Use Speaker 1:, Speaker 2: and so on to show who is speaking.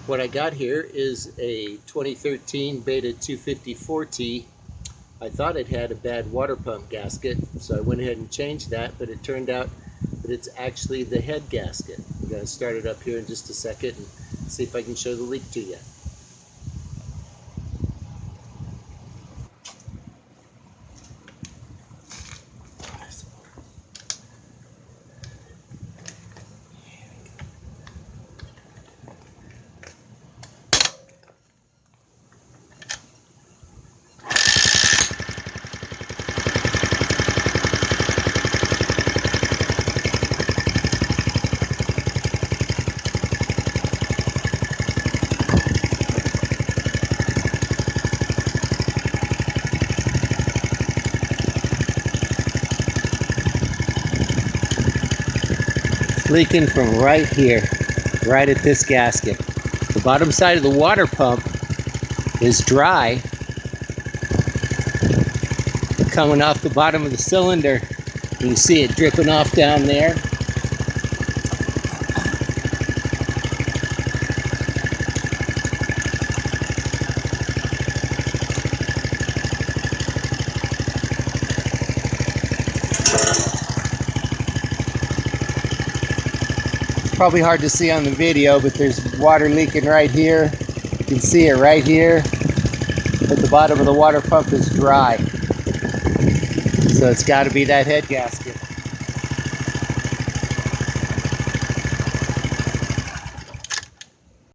Speaker 1: What I got here is a 2013 Beta 254T. I thought it had a bad water pump gasket, so I went ahead and changed that, but it turned out that it's actually the head gasket. I'm going to start it up here in just a second and see if I can show the leak to you. Leaking from right here, right at this gasket. The bottom side of the water pump is dry, coming off the bottom of the cylinder. You can see it dripping off down there. Probably hard to see on the video, but there's water leaking right here. You can see it right here, but the bottom of the water pump is dry. So it's got to be that head gasket.